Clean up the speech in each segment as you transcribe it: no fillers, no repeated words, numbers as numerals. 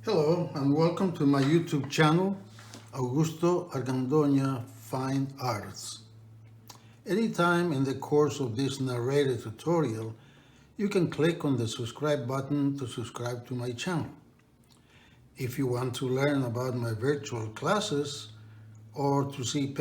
Hello and welcome to my YouTube channel, Adonidia Fine Arts. Anytime in the course of this narrated tutorial, you can click on the subscribe button to subscribe to my channel. If you want to learn about my virtual classes or to see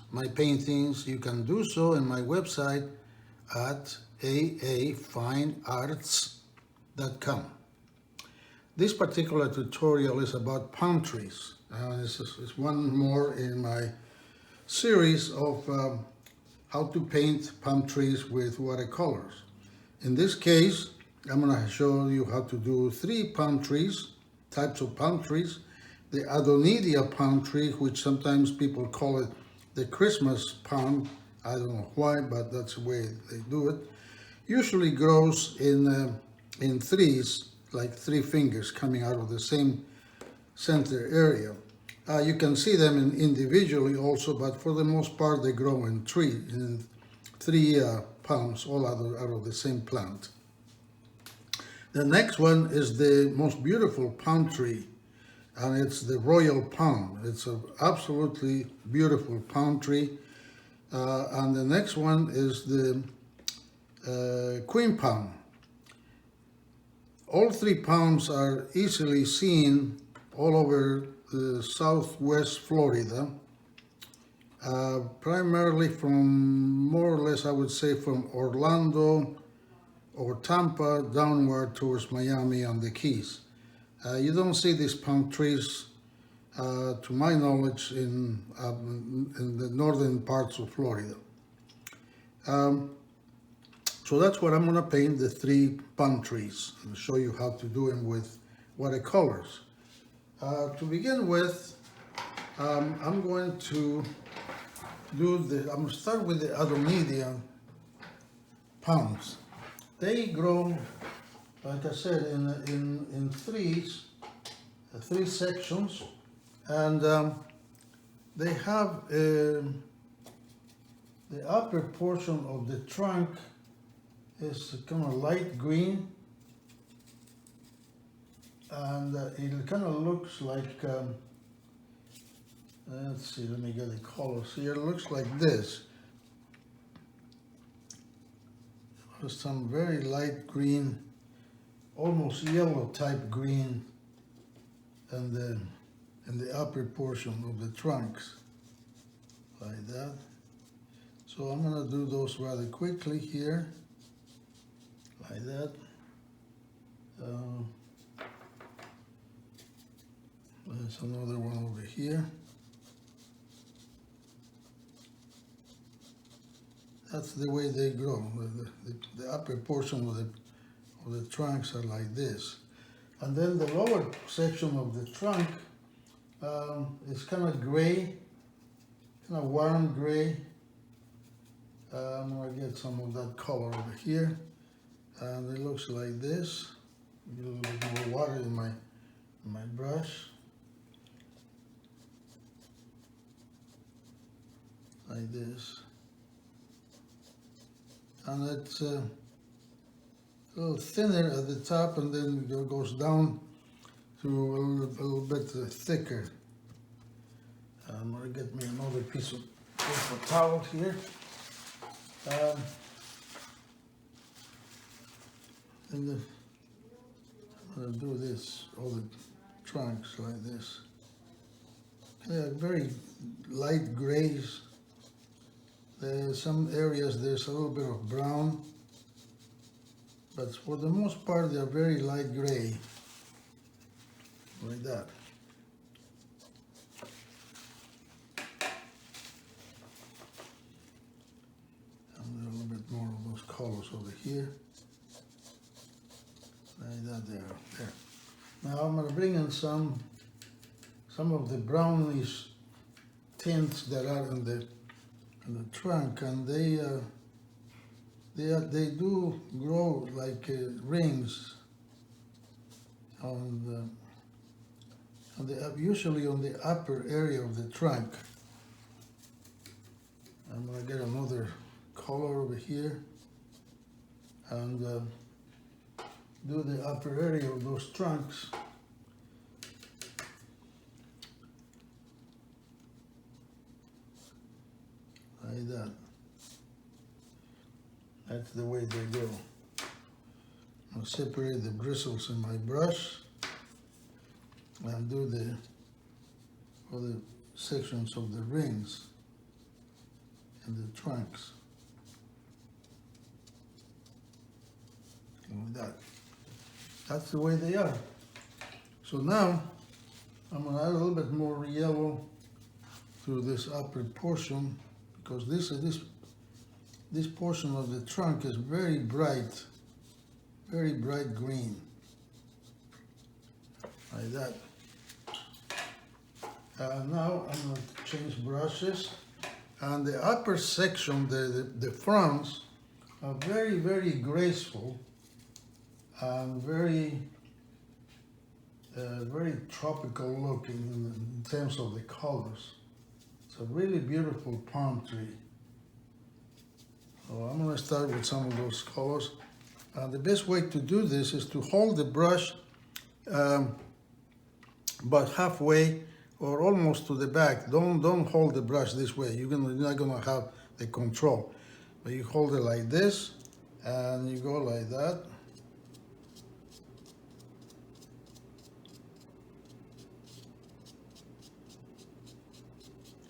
my paintings, you can do so in my website at aafinearts.com. This particular tutorial is about palm trees. This is one more in my series of how to paint palm trees with watercolors. In this case, I'm going to show you how to do three palm trees, types of palm trees. The Adonidia palm tree, which sometimes people call it the Christmas palm. I don't know why, but that's the way they do it. Usually grows in threes, like three fingers coming out of the same center area. You can see them individually also, but for the most part they grow in three palms, all out of the same plant. The next one is the most beautiful palm tree, and it's the royal palm. It's an absolutely beautiful palm tree. And the next one is the queen palm. All three palms are easily seen all over southwest Florida, primarily from more or less, I would say, from Orlando or Tampa downward towards Miami and the Keys. You don't see these palm trees, to my knowledge, in the northern parts of Florida. So that's what I'm going to paint, the three palm trees, and show you how to do them with watercolors. To begin with, I'm going to start with the Adonidia palms. They grow, like I said, in threes, three sections, and they have the upper portion of the trunk is kind of light green, and it kind of looks like, let's see, let me get the colors here. It looks like this. There's some very light green, almost yellow type green, and in the upper portion of the trunks, like that. So I'm going to do those rather quickly here. Like that. There's another one over here. That's the way they grow. The upper portion of the trunks are like this. And then the lower section of the trunk is kind of gray, kind of warm gray. I'm going to get some of that color over here. And it looks like this. A little bit more water in my brush, like this. And it's a little thinner at the top, and then it goes down to a little bit thicker. I'm going to get me another piece of paper towel here. And I'm going to do this, all the trunks like this. Very light grays. Some areas there's a little bit of brown, but for the most part they're very light gray, like that. And a little bit more of those colors over here. Like that there. Now I'm going to bring in some of the brownish tints that are in the trunk, and they do grow like rings usually on the upper area of the trunk. I'm going to get another color over here and do the upper area of those trunks like that. That's the way they go. I'll separate the bristles in my brush and do the other sections of the rings and the trunks. Like that. That's the way they are. So now I'm gonna add a little bit more yellow to this upper portion, because this portion of the trunk is very bright green, like that. Now I'm going to change brushes, and the upper section, the fronds, are very graceful and very tropical looking in terms of the colors. It's a really beautiful palm tree. So I'm going to start with some of those colors. And the best way to do this is to hold the brush about halfway or almost to the back. Don't hold the brush this way. You're not going to have the control. But you hold it like this, and you go like that.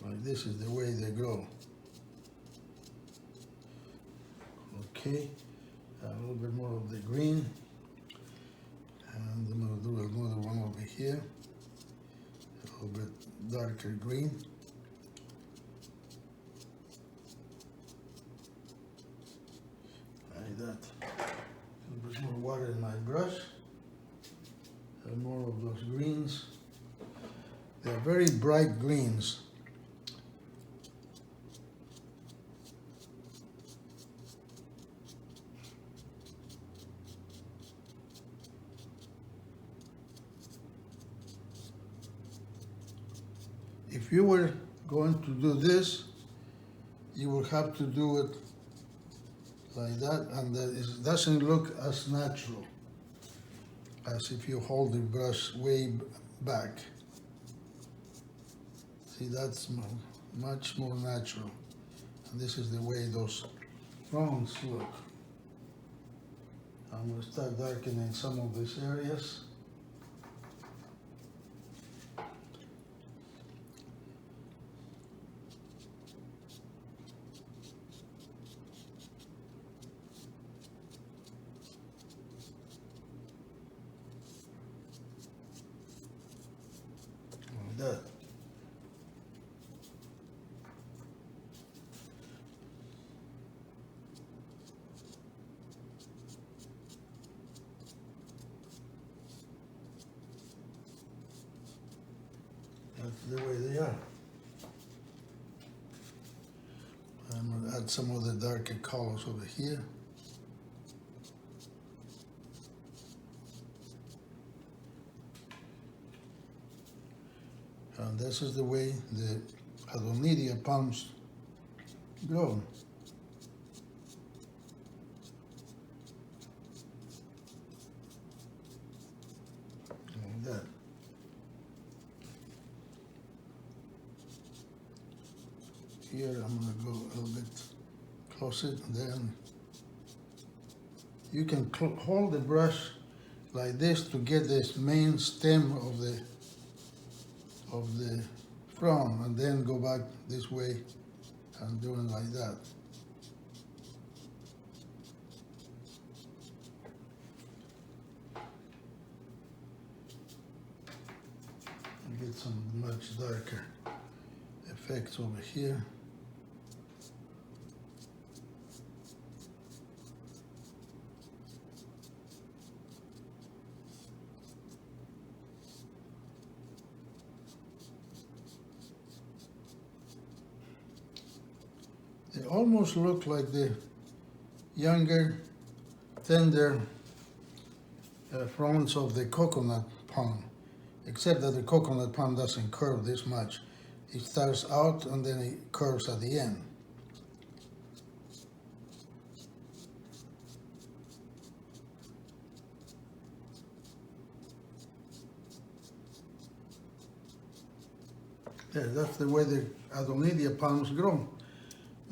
Like this is the way they go. Okay. A little bit more of the green, and I'm going to do another one over here, a little bit darker green. Like that. A little bit more water in my brush, and more of those greens. They're very bright greens. If you were going to do this, you will have to do it like that, and it doesn't look as natural as if you hold the brush way back. See, that's much more natural. And this is the way those fronds look. I'm going to start darkening some of these areas. That. That's the way they are. I'm going to add some of the darker colors over here. And this is the way the Adonidia palms grow. Like that. Here I'm going to go a little bit closer, and then you can hold the brush like this to get this main stem of the frond, and then go back this way and do it like that. And get some much darker effects over here. They almost look like the younger, tender fronds of the coconut palm, except that the coconut palm doesn't curve this much. It starts out and then it curves at the end. Yeah, that's the way the Adonidia palms grow.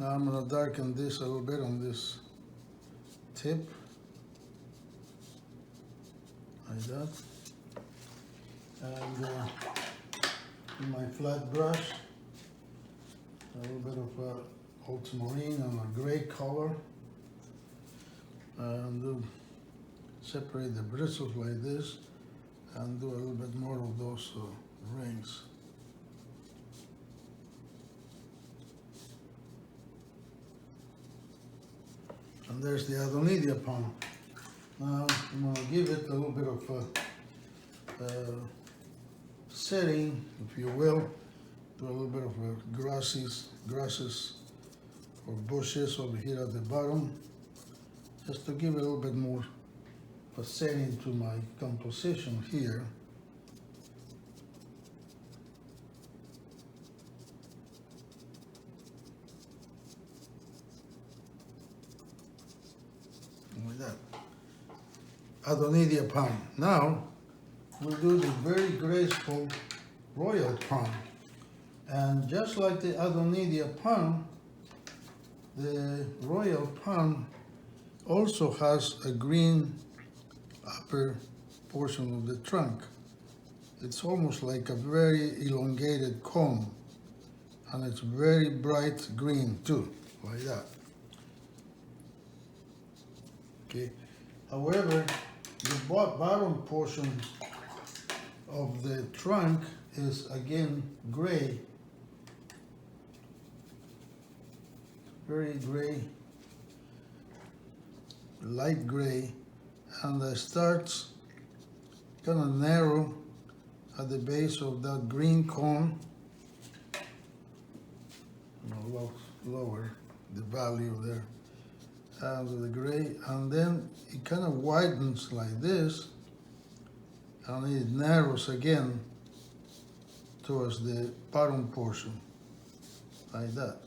Now I'm going to darken this a little bit on this tip, like that. And in my flat brush, a little bit of ultramarine and a gray color, and separate the bristles like this, and do a little bit more of those rings. And there's the Adonidia Palm. Now I'm going to give it a little bit of setting, if you will. Do a little bit of grasses or bushes over here at the bottom, just to give it a little bit more of a setting to my composition here. Like that. Adonidia Palm. Now we'll do the very graceful royal palm. And just like the Adonidia palm, the royal palm also has a green upper portion of the trunk. It's almost like a very elongated cone, and it's very bright green too, like that. Okay. However, the bottom portion of the trunk is again gray, very gray, light gray, and it starts kind of narrow at the base of that green cone. Lower the value there, and the gray, and then it kind of widens like this, and it narrows again towards the bottom portion, like that.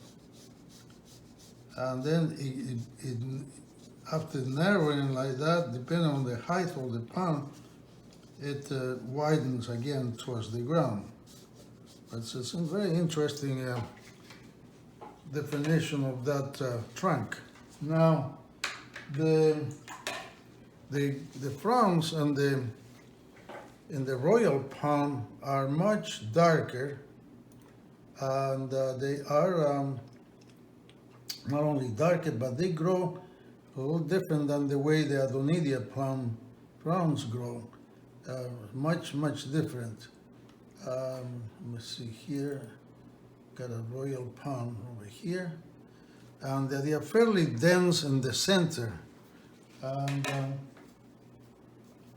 And then after narrowing like that, depending on the height of the palm, it widens again towards the ground. It's a very interesting definition of that trunk. Now, the fronds and in the royal palm are much darker, and they are not only darker, but they grow a little different than the way the Adonidia palm fronds grow. Much different. Let me see here. Got a royal palm over here, and they are fairly dense in the center, and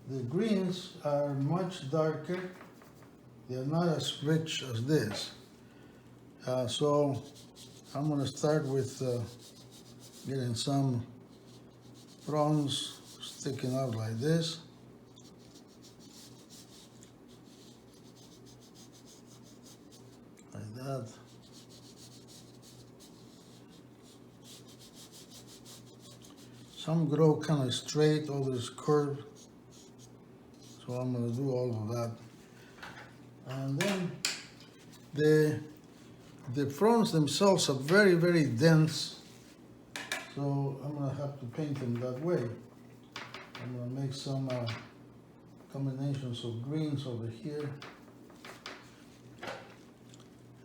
the greens are much darker. They are not as rich as this. So I'm going to start with getting some fronds sticking out like this. Like that. Some grow kind of straight, others curved. So I'm going to do all of that. And then the fronds themselves are very dense. So I'm going to have to paint them that way. I'm going to make some combinations of greens over here.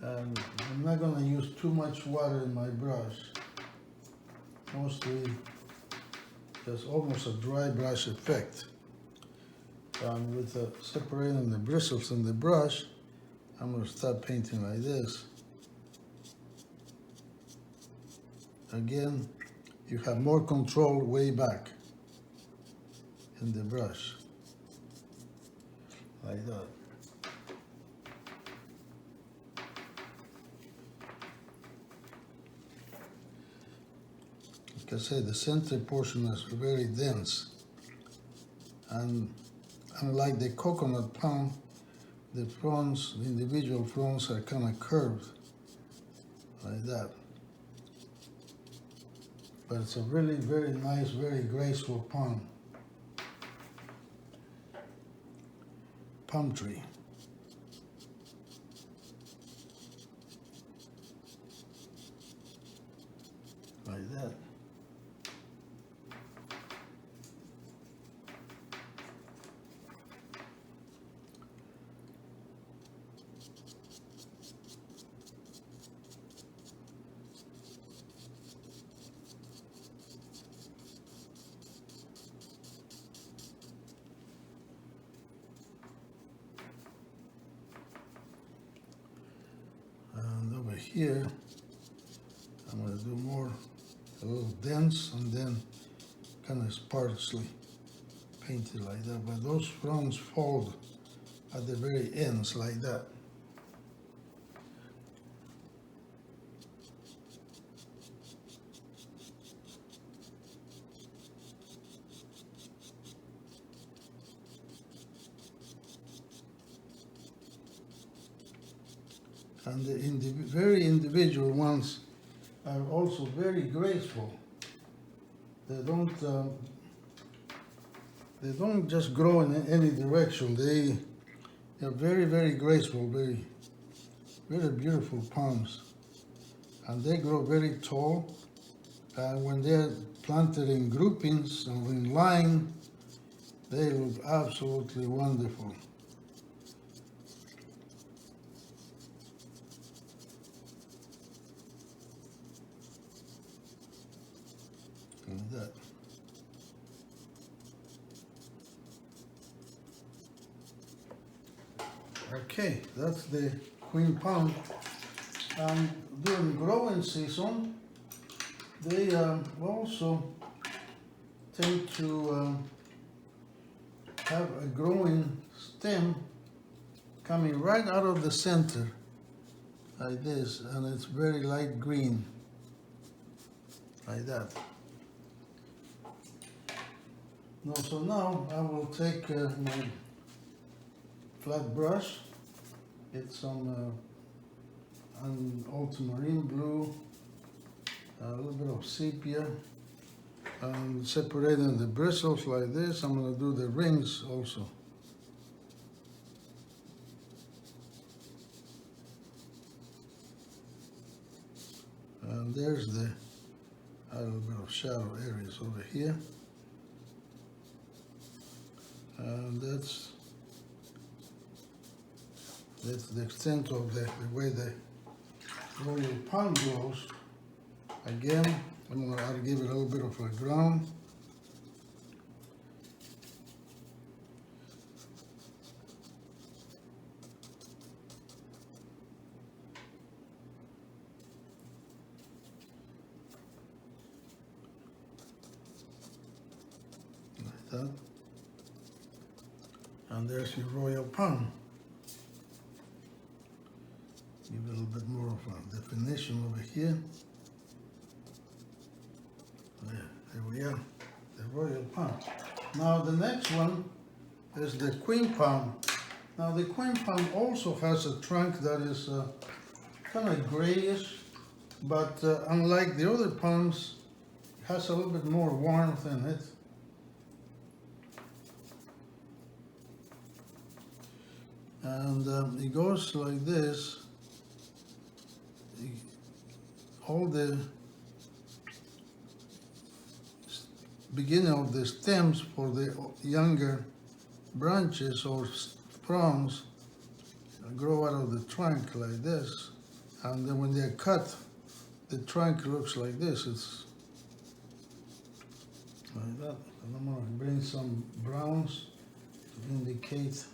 And I'm not going to use too much water in my brush. Mostly just almost a dry brush effect. And with separating the bristles in the brush, I'm going to start painting like this. Again, you have more control way back in the brush, like that. Like I said, the center portion is very dense, and unlike the coconut palm, the fronds, the individual fronds are kind of curved, like that. But it's a really very nice, very graceful palm tree. like that. And over here, I'm going to do more, a little dense, and then kind of sparsely paint it like that. But those fronds fold at the very ends like that. And the very individual ones are also very graceful. They don't just grow in any direction. They're very, very graceful, very, very beautiful palms. And they grow very tall. When they're planted in groupings or in line, they look absolutely wonderful. Like that. Okay, that's the queen palm. During growing season, they also tend to have a growing stem coming right out of the center like this, and it's very light green like that. So now I will take my flat brush, get some ultramarine blue, a little bit of sepia, and separating the bristles like this. I'm going to do the rings also. And there's a little bit of shadow areas over here. And that's the extent of the way the royal palm grows. Again, I'm going to give it a little bit of a ground. Like that. And there's your royal palm. Give it a little bit more of a definition over here. There we are, the royal palm. Now the next one is the queen palm. Now the queen palm also has a trunk that is kind of grayish, but unlike the other palms, it has a little bit more warmth in it. And it goes like this. All the beginning of the stems for the younger branches or fronds grow out of the trunk like this, and then when they're cut, the trunk looks like this. It's like that. And I'm going to bring some browns to indicate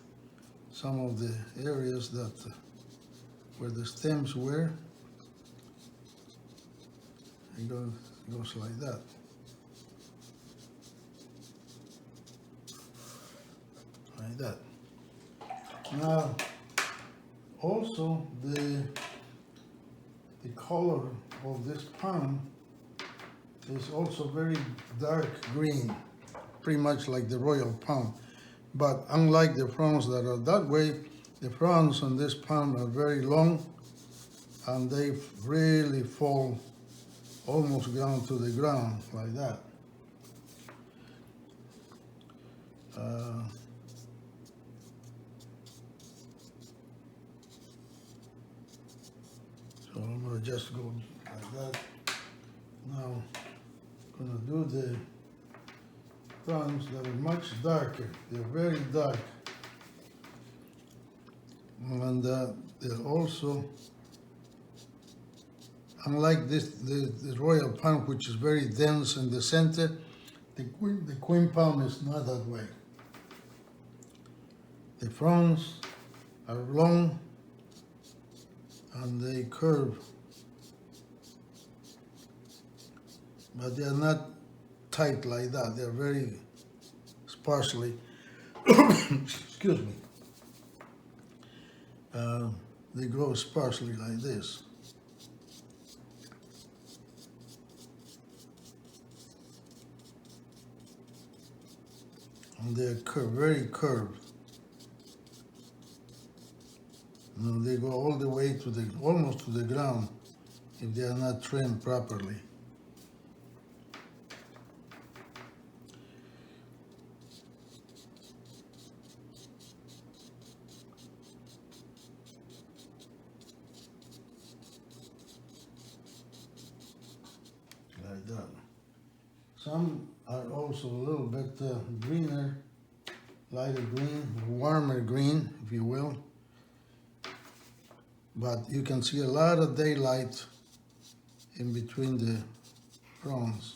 some of the areas that where the stems were. It goes like that. Like that. Now, also the color of this palm is also very dark green, pretty much like the royal palm. But unlike the fronds that are that way, the fronds on this palm are very long, and they really fall almost down to the ground like that. So I'm going to just go like that. Now I'm gonna do the fronds that are much darker. They're very dark, and they're also, unlike the royal palm, which is very dense in the center, the queen palm is not that way. The fronds are long and they curve, but they are not tight like that. They're very sparsely, excuse me, they grow sparsely like this. And they're very curved. And they go all the way to almost to the ground if they are not trimmed properly. Like that. Some are also a little bit greener, lighter green, warmer green, if you will. But you can see a lot of daylight in between the fronds.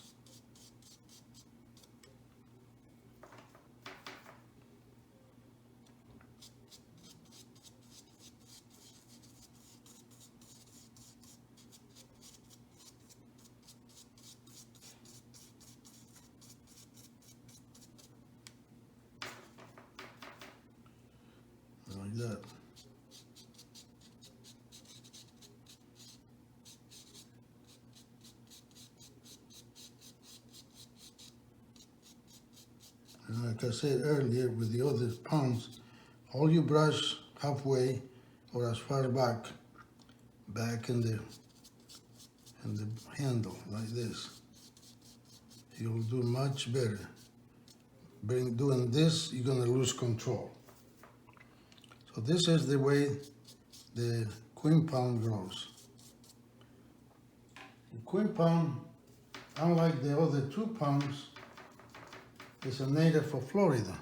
Like that. And like I said earlier, with the other palms, all you brush halfway or as far back in the handle like this. You'll do much better. Doing this, you're gonna lose control. So this is the way the queen palm grows. The queen palm, unlike the other two palms, is a native of Florida.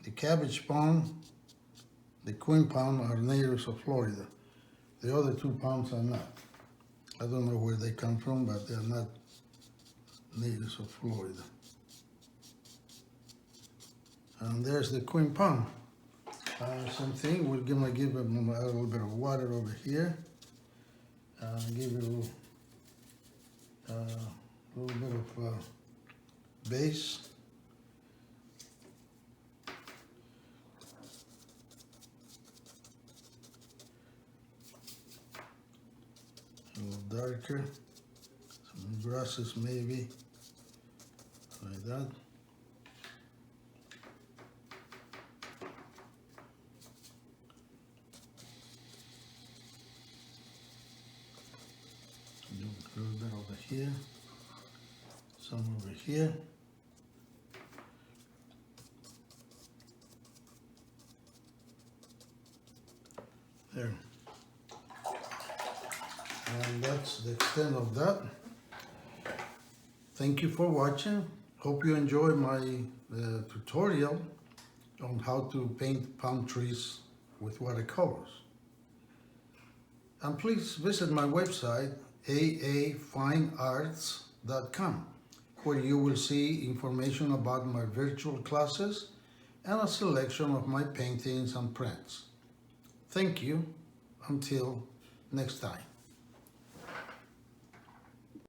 The cabbage palm, the queen palm are natives of Florida. The other two palms are not. I don't know where they come from, but they're not natives of Florida. And there's the queen palm. Same thing, we're gonna give them a little bit of water over here. Give it a little bit of base. A little darker, some grasses maybe, like that. A little bit over here, some over here. There. And that's the extent of that. Thank you for watching. Hope you enjoy my tutorial on how to paint palm trees with watercolors. And please visit my website, aafinearts.com, where you will see information about my virtual classes and a selection of my paintings and prints. Thank you. Until next time.